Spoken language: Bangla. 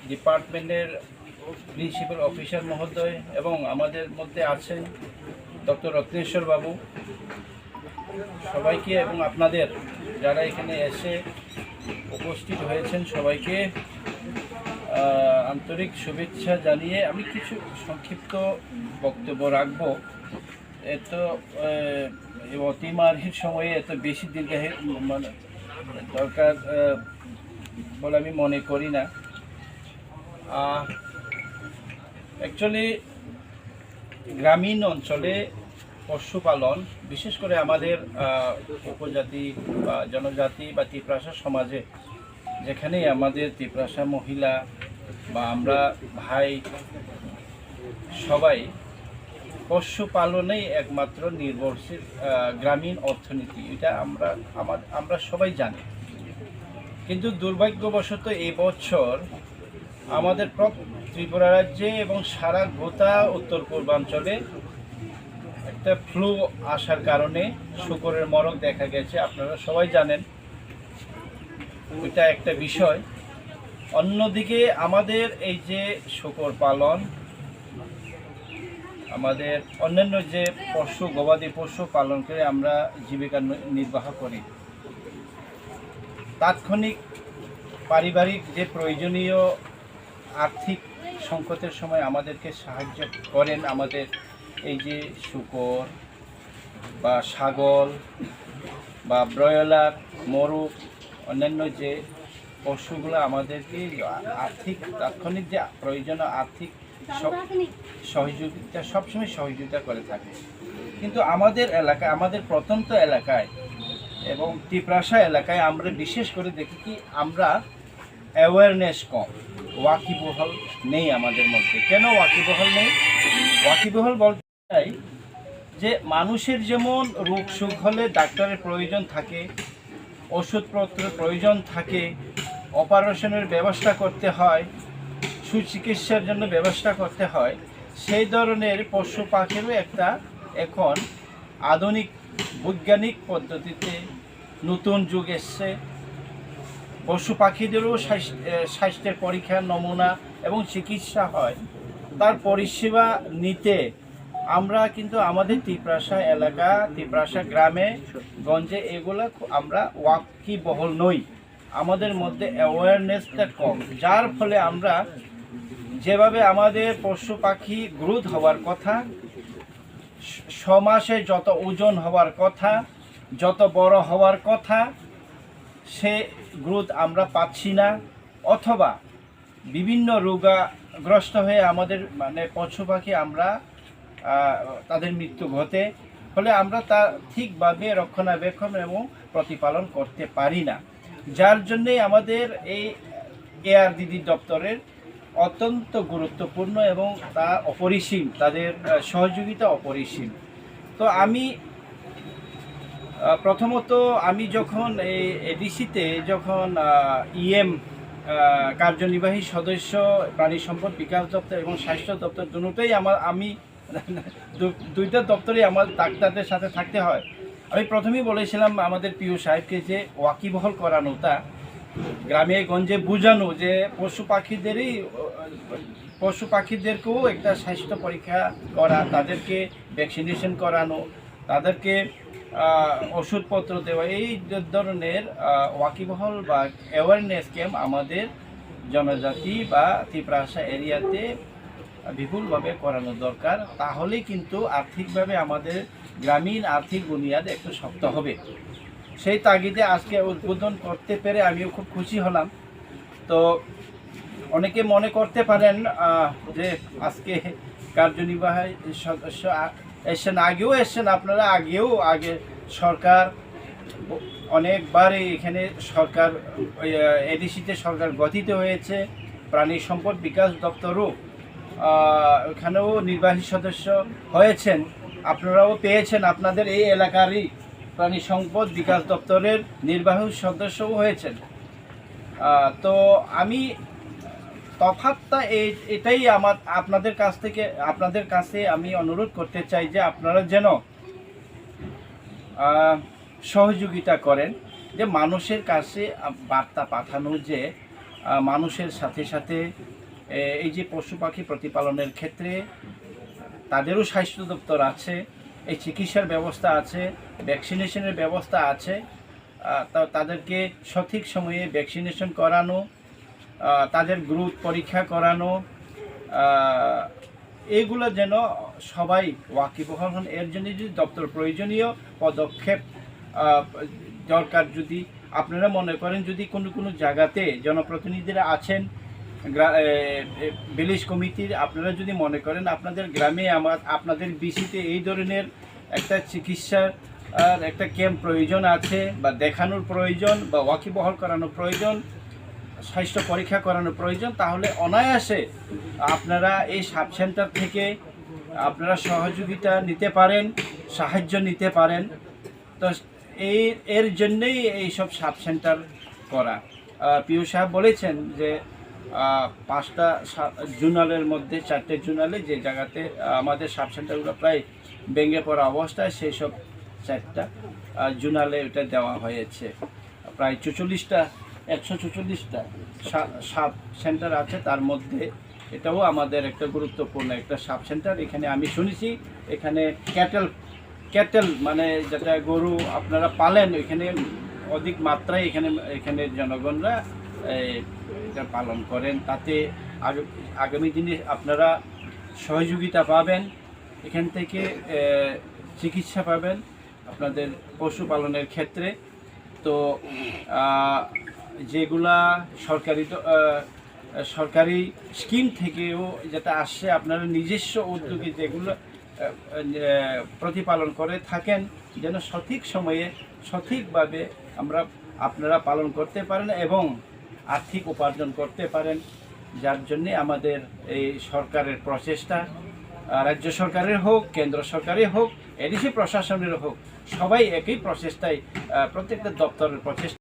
ডিপার্টমেন্টের প্রিন্সিপাল অফিসার মহোদয় এবং আমাদের মধ্যে আছেন ডক্টর রত্নেশ্বর বাবু, সবাইকে এবং আপনাদের যারা এখানে এসে উপস্থিত হয়েছেন সবাইকে আন্তরিক শুভেচ্ছা জানিয়ে আমি কিছু সংক্ষিপ্ত বক্তব্য রাখব। এত অতিমারির সময়ে এত বেশি দীর্ঘায়িত মানে দরকার বলে আমি মনে করি না। অ্যাকচুয়ালি গ্রামীণ অঞ্চলে পশুপালন, বিশেষ করে আমাদের উপজাতি বা জনজাতি বা তিপ্রাসা সমাজে, যেখানেই আমাদের তিপ্রাসা মহিলা বা আমরা ভাই সবাই পশুপালনেই একমাত্র নির্ভরশীল গ্রামীণ অর্থনীতি, এটা আমরা সবাই জানি। কিন্তু দুর্ভাগ্যবশত এই বছর আমাদের ত্রিপুরা রাজ্যে এবং সারা গোটা উত্তর পূর্বাঞ্চলে একটা ফ্লু আসার কারণে শূকরের মরক দেখা গেছে। আপনারা সবাই জানেন, এটা একটা বিষয়। অন্যদিকে আমাদের এই যে শূকর পালন, আমাদের অন্যান্য যে পশু গবাদি পশু পালন করে আমরা জীবিকা নির্বাহ করি, তাৎক্ষণিক পারিবারিক যে প্রয়োজনীয় আর্থিক সংকটের সময় আমাদেরকে সাহায্য করেন আমাদের এই যে শূকর বা ছাগল বা ব্রয়লার, মোরগ, অন্যান্য যে পশুগুলো আমাদেরকে আর্থিক তাৎক্ষণিক যে প্রয়োজনীয় আর্থিক সহযোগিতা সবসময় সহযোগিতা করে থাকে। কিন্তু আমাদের এলাকায়, আমাদের প্রত্যন্ত এলাকায় এবং তিপ্রাসা এলাকায় আমরা বিশেষ করে দেখি কি আমরা অ্যাওয়ারনেস কম, ওয়াকিবহল নেই আমাদের মধ্যে। কেন ওয়াকিবহল নেই? ওয়াকিবহল বলতে চাই যে মানুষের যেমন রোগ সুখ হলে ডাক্তারের প্রয়োজন থাকে, ওষুধপত্রের প্রয়োজন থাকে, অপারেশনের ব্যবস্থা করতে হয়, সুচিকিৎসার জন্য ব্যবস্থা করতে হয়, সেই ধরনের পশু পাখিরও একটা এখন আধুনিক বৈজ্ঞানিক পদ্ধতিতে নতুন যুগ এসছে। পশু পাখিদেরও স্বাস্থ্যের পরীক্ষা, নমুনা এবং চিকিৎসা হয়। তার পরিষেবা নিতে আমরা কিন্তু আমাদের তিপ্রাসা এলাকা, তিপ্রাসা গ্রামে গঞ্জে এগুলো আমরা ওয়াকিবহল নই। আমাদের মধ্যে অ্যাওয়ারনেসটা কম, যার ফলে আমরা যেভাবে আমাদের পশু পাখি গ্রোথ হওয়ার কথা, 6 মাসে যত ওজন হওয়ার কথা, যত বড় হওয়ার কথা, সে গ্রোথ আমরা পাচ্ছি না, অথবা বিভিন্ন রোগাগ্রস্ত হয়ে আমাদের মানে পশু পাখি আমরা তাদের মৃত্যু ঘটে, ফলে আমরা তা ঠিকভাবে রক্ষণাবেক্ষণ এবং প্রতিপালন করতে পারি না। যার জন্যে আমাদের এই ARD দপ্তরের অত্যন্ত গুরুত্বপূর্ণ এবং তা অপরিসীম, তাদের সহযোগিতা অপরিসীম। তো আমি প্রথমত আমি যখন এই এডিসিতে যখন EM কার্যনির্বাহী সদস্য, প্রাণী সম্পদ বিকাশ দপ্তর এবং স্বাস্থ্য দপ্তর দুটোই আমি দুইটা দপ্তরে আমার ডাক্তারদের সাথে থাকতে হয়। আমি প্রথমেই বলেছিলাম আমাদের প্রিয় সাহেবকে যে ওয়াকিবহল করানোটা, গ্রামে গঞ্জে বোঝানো যে পশু পাখিদেরকেও একটা স্বাস্থ্য পরীক্ষা করা, তাদেরকে ভ্যাকসিনেশন করানো, তাদেরকে ওষুধপত্র দেওয়া, এই ধরনের ওয়াকিবহল বা অ্যাওয়ারনেস ক্যাম্প আমাদের জনজাতি বা তিপ্রাসা এরিয়াতে বিপুলভাবে করানো দরকার। তাহলেই কিন্তু আর্থিকভাবে আমাদের গ্রামীণ আর্থিক বুনিয়াদ একটু শক্ত হবে। সেই তাগিদে আজকে উদ্বোধন করতে পেরে আমিও খুব খুশি হলাম। তো অনেকে মনে করতে পারেন যে আজকে কার্যনির্বাহী সদস্য এসছেন, আগেও এসছেন আপনারা, আগে সরকার অনেকবারই এখানে সরকার এডিসিতে সরকার গঠিত হয়েছে, প্রাণী সম্পদ বিকাশ দপ্তরও এখানেও নির্বাহী সদস্য হয়েছেন, আপনারাও পেয়েছেন আপনাদের এই এলাকারই প্রাণী সম্পদ বিকাশ দপ্তরের নির্বাহী সদস্যও হয়েছেন। তো আমি তফাৎটা এটাই আপনাদের কাছে আমি অনুরোধ করতে চাই যে আপনারা যেন সহযোগিতা করেন, যে মানুষের কাছে বার্তা পাঠানো যে মানুষের সাথে সাথে এই যে পশু পাখি প্রতিপালনের ক্ষেত্রে তাদেরও স্বাস্থ্য দপ্তর আছে, এই চিকিৎসার ব্যবস্থা আছে, ভ্যাকসিনেশনের ব্যবস্থা আছে। তাদেরকে সঠিক সময়ে ভ্যাকসিনেশন করানো, তাদের গ্রোথ পরীক্ষা করানো, এইগুলো যেন সবাই ওয়াকিবহাল হন। এর জন্য যদি দপ্তর প্রয়োজনীয় পদক্ষেপ দরকার, যদি আপনারা মনে করেন যদি কোনো জায়গাতে জনপ্রতিনিধিরা আছেন, ভিলেজ কমিটির, আপনারা যদি মনে করেন আপনাদের গ্রামে আপনাদের বিসিতে এই ধরনের একটা চিকিৎসার একটা ক্যাম্প প্রয়োজন আছে, বা দেখানোর প্রয়োজন, বা ওয়াকিবহাল করানোর প্রয়োজন, স্বাস্থ্য পরীক্ষা করানোর প্রয়োজন, তাহলে অনায়াসে আপনারা এই সাব সেন্টার থেকে আপনারা সহযোগিতা নিতে পারেন, সাহায্য নিতে পারেন। তো এর জন্যই এইসব সাব সেন্টার করা। পিউ সাহেব বলেছেন যে 5টা জোনালের মধ্যে 4টে জোনালে যে জায়গাতে আমাদের সাব সেন্টারগুলো প্রায় ভেঙে পড়া অবস্থায়, সেই সব 4টা জোনালে ওটা দেওয়া হয়েছে। প্রায় 144টা সাব সেন্টার আছে, তার মধ্যে এটাও আমাদের একটা গুরুত্বপূর্ণ একটা সাব সেন্টার। এখানে আমি শুনেছি এখানে ক্যাটেল মানে যেটা গরু আপনারা পালেন, এখানে অধিক মাত্রায় এখানে জনগণরা এটা পালন করেন। তাতে আগামী দিনে আপনারা সহযোগিতা পাবেন, এখান থেকে চিকিৎসা পাবেন আপনাদের পশুপালনের ক্ষেত্রে। তো যেগুলা সরকারি স্কিম থেকেও যেটা আসছে, আপনারা নিজস্ব উদ্যোগে যেগুলো প্রতিপালন করে থাকেন, যেন সঠিক সময়ে সঠিকভাবে আপনারা পালন করতে পারেন এবং আর্থিক উপার্জন করতে পারেন। যার জন্যে আমাদের এই সরকারের প্রচেষ্টা, রাজ্য সরকারের হোক, কেন্দ্র সরকারের হোক, এডিসি প্রশাসনের হোক, সবাই একই প্রচেষ্টায়, প্রত্যেকটা দপ্তরের প্রচেষ্টা